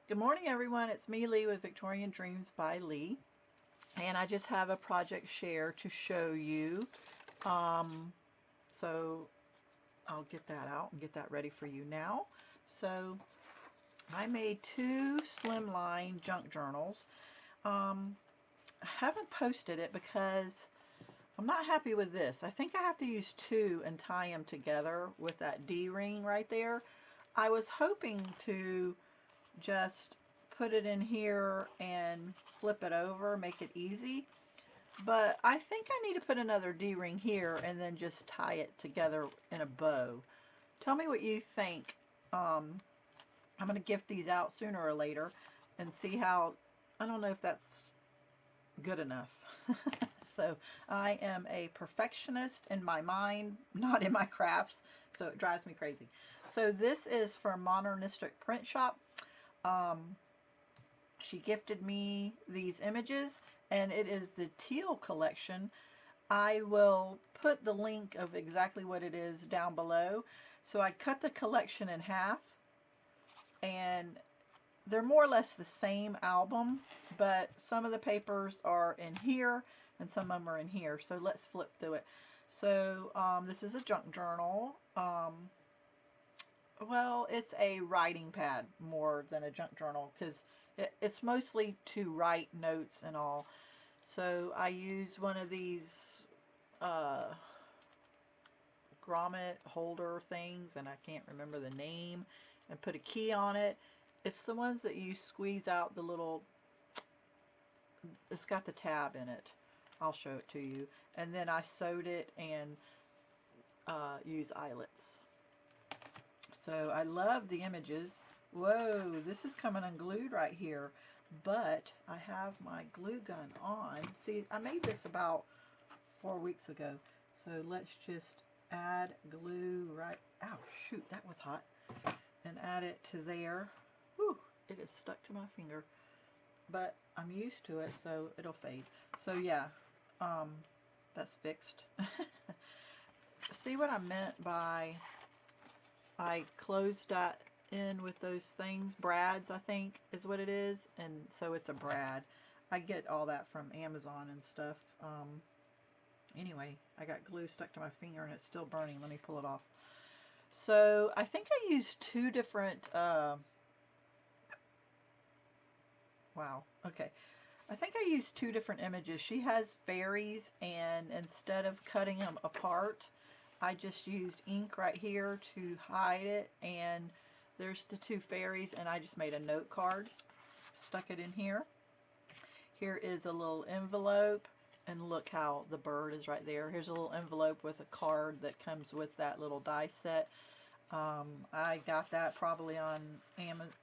Good morning, everyone. It's me, Leigh, with Victorian Dreams by Leigh, and I just have a project share to show you. So I'll get that out and get that ready for you now. So I made two slimline junk journals. I haven't posted it because I'm not happy with this. I think I have to use two and tie them together with that D-ring right there. I was hoping to just put it in here and flip it over, make it easy. But I think I need to put another D-ring here and then just tie it together in a bow. Tell me what you think. I'm going to gift these out sooner or later and see how, I don't know if that's good enough. So I am a perfectionist in my mind, not in my crafts, so it drives me crazy. So this is from Modernistic Print Shop. She gifted me these images, and it is the teal collection. I will put the link of exactly what it is down below. So I cut the collection in half, and they're more or less the same album, but some of the papers are in here and some of them are in here. So let's flip through it. So this is a junk journal. Well, it's a writing pad more than a junk journal because it's mostly to write notes and all. So I use one of these grommet holder things, and I can't remember the name, and put a key on it. It's the ones that you squeeze out the little, it's got the tab in it. I'll show it to you. And then I sewed it and use eyelets. So I love the images. Whoa, this is coming unglued right here. But I have my glue gun on. See, I made this about 4 weeks ago. So let's just add glue right, ow, shoot, that was hot. And add it to there. Whew, it is stuck to my finger. But I'm used to it, so it'll fade. So yeah, that's fixed. See what I meant by I closed that in with those things? Brads, I think, is what it is. And so it's a brad. I get all that from Amazon and stuff. Anyway, I got glue stuck to my finger and it's still burning. Let me pull it off. So I think I used two different, wow, okay. I think I used two different images. She has fairies, and instead of cutting them apart, I just used ink right here to hide it, and there's the two fairies, and I just made a note card, stuck it in here. Here is a little envelope, and look how the bird is right there. Here's a little envelope with a card that comes with that little die set. I got that probably on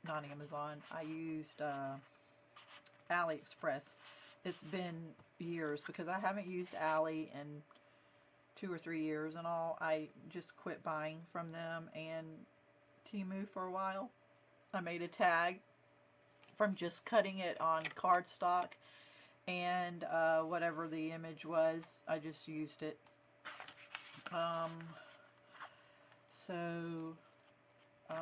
not Amazon. I used AliExpress. It's been years because I haven't used Ali in 2 or 3 years and all. I just quit buying from them and Temu for a while. I made a tag from just cutting it on cardstock, and whatever the image was, I just used it. So I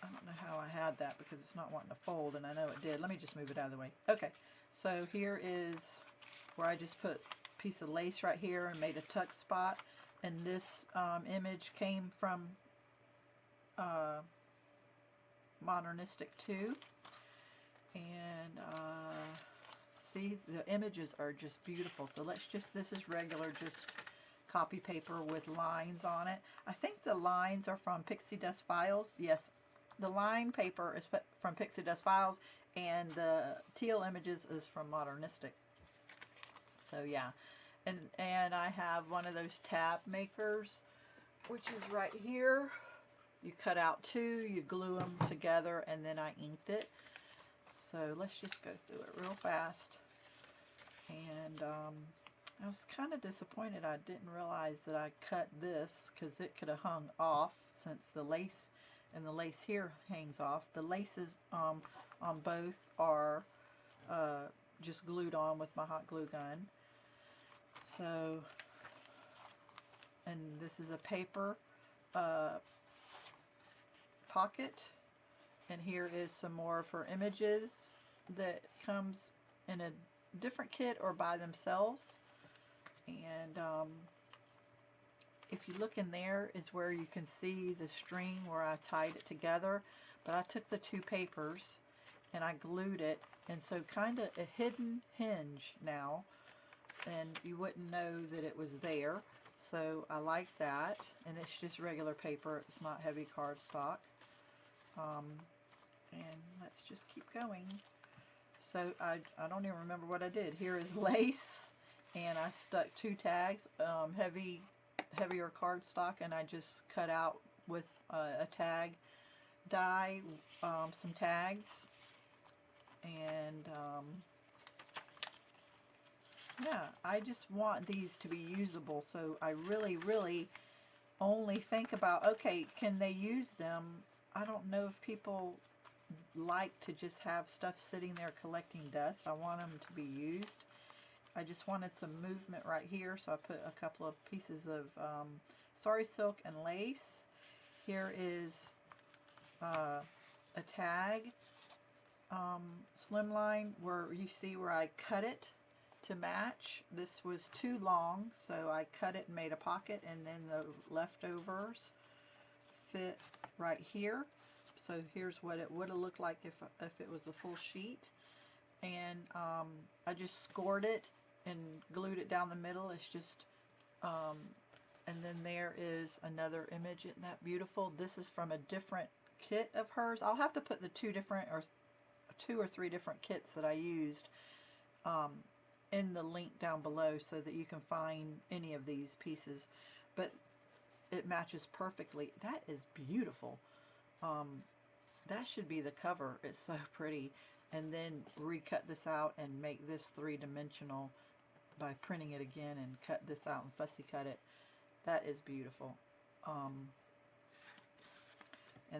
don't know how I had that because it's not wanting to fold, and I know it did. Let me just move it out of the way. Okay, so here is where I just put a piece of lace right here and made a tuck spot, and this image came from Modernistic too. And see, the images are just beautiful. So let's just, this is regular just copy paper with lines on it. I think the lines are from Pixie Dust Files. Yes, the line paper is from Pixie Dust Files, and the teal images is from Modernistic. So yeah, and I have one of those tab makers, which is right here. You cut out two, you glue them together, and then I inked it. So let's just go through it real fast. And I was kind of disappointed I didn't realize that I cut this, because it could have hung off since the lace and the lace here hangs off. The laces on both are just glued on with my hot glue gun. So, and this is a paper pocket, And here is some more for images that comes in a different kit or by themselves. And if you look in there is where you can see the string where I tied it together. But I took the two papers and I glued it, and so kind of a hidden hinge now, and you wouldn't know that it was there. So I like that, and it's just regular paper, it's not heavy cardstock. And let's just keep going. So I don't even remember what I did. Here is lace, and I stuck two tags, heavier cardstock, and I just cut out with a tag die some tags. And yeah, I just want these to be usable, so I really only think about, okay, can they use them? I don't know if people like to just have stuff sitting there collecting dust. I want them to be used. I just wanted some movement right here, so I put a couple of pieces of sari silk and lace. Here is a tag slimline where you see where I cut it to match. This was too long, so I cut it and made a pocket, and then the leftovers fit right here. So here's what it would have looked like if it was a full sheet. And I just scored it and glued it down the middle. It's just and then there is another image. Isn't that beautiful? This is from a different kit of hers. I'll have to put the two or three different kits that I used in the link down below so that you can find any of these pieces. But it matches perfectly. That is beautiful. That should be the cover. It's so pretty. And then recut this out and make this three-dimensional by printing it again and cut this out and fussy cut it. That is beautiful. And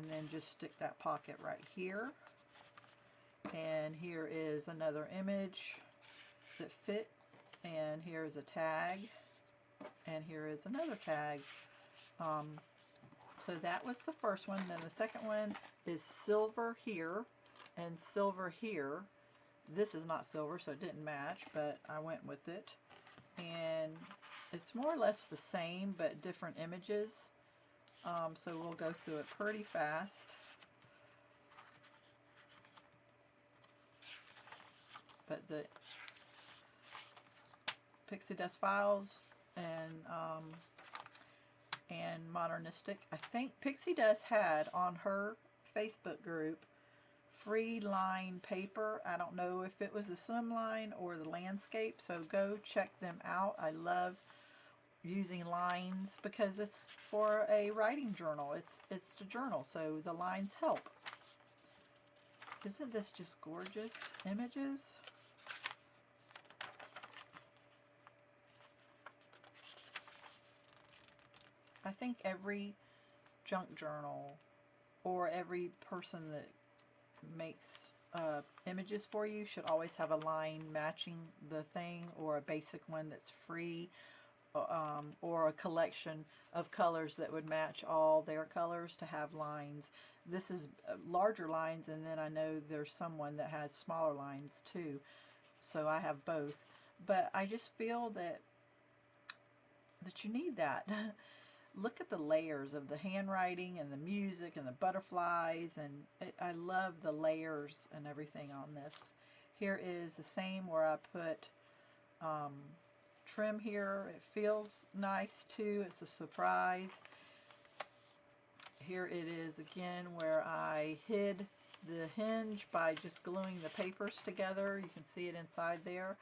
then just stick that pocket right here. And here is another image that fit. And here is a tag. And here is another tag. So that was the first one. Then the second one is silver here and silver here. This is not silver, so it didn't match, but I went with it. And it's more or less the same, but different images. So we'll go through it pretty fast. But the Pixie Dust Files and Modernistic. I think Pixie Dust had on her Facebook group free line paper. I don't know if it was the slimline or the landscape, so go check them out. I love using lines because it's for a writing journal. It's the journal, so the lines help. Isn't this just gorgeous images? I think every junk journal or every person that makes images for you should always have a line matching the thing, or a basic one that's free, or a collection of colors that would match all their colors to have lines. This is larger lines, and then I know there's someone that has smaller lines too, so I have both. But I just feel that you need that. Look at the layers of the handwriting and the music and the butterflies, and I love the layers and everything on this. Here is the same where I put trim here. It feels nice too. It's a surprise. Here it is again where I hid the hinge by just gluing the papers together. You can see it inside there,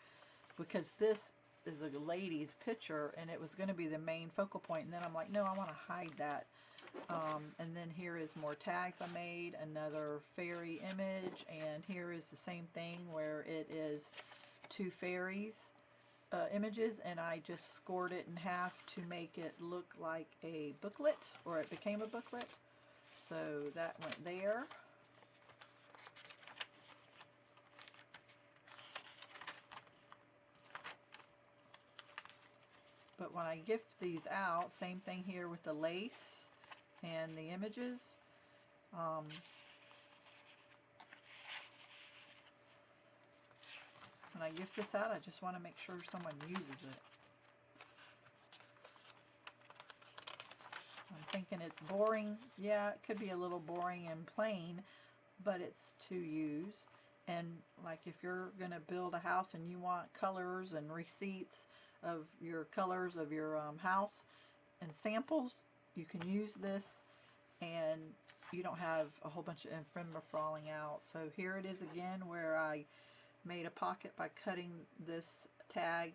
because this is a lady's picture and it was going to be the main focal point, and then I'm like, no, I want to hide that. And then here is more tags I made, another fairy image, and here is the same thing where it is two fairies images, and I just scored it in half to make it look like a booklet, or it became a booklet. So that went there. But when I gift these out, same thing here with the lace and the images. when I gift this out, I just want to make sure someone uses it. I'm thinking it's boring. Yeah, it could be a little boring and plain, but it's to use. And like if you're going to build a house and you want colors and receipts of your colors of your house and samples, you can use this, and you don't have a whole bunch of ephemera falling out. So here it is again, where I made a pocket by cutting this tag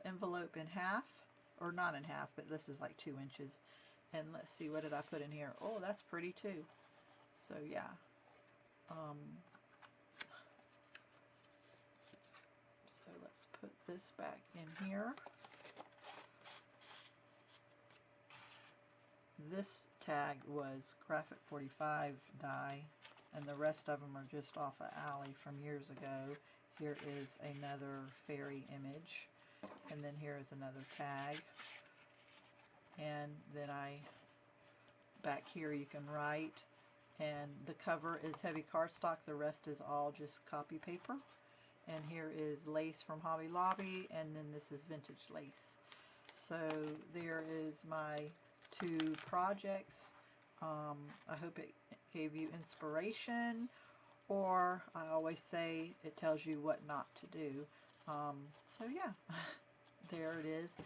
envelope in half, or not in half, but this is like 2 inches. And let's see, what did I put in here? Oh, that's pretty too. So yeah. So let's put this back in here. This tag was Graphic 45 die, and the rest of them are just off of Alley from years ago. Here is another fairy image, and then here is another tag, and then back here you can write, and the cover is heavy cardstock, the rest is all just copy paper. And here is lace from Hobby Lobby, and then this is vintage lace. So there is my 2 projects. I hope it gave you inspiration, or I always say it tells you what not to do. So yeah, there it is.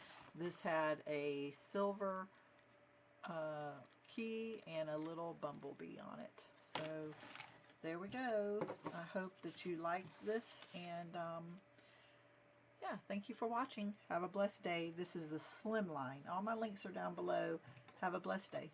This had a silver key and a little bumblebee on it. So there we go. I hope that you liked this, and yeah, thank you for watching. Have a blessed day. This is the slim line. All my links are down below. Have a blessed day.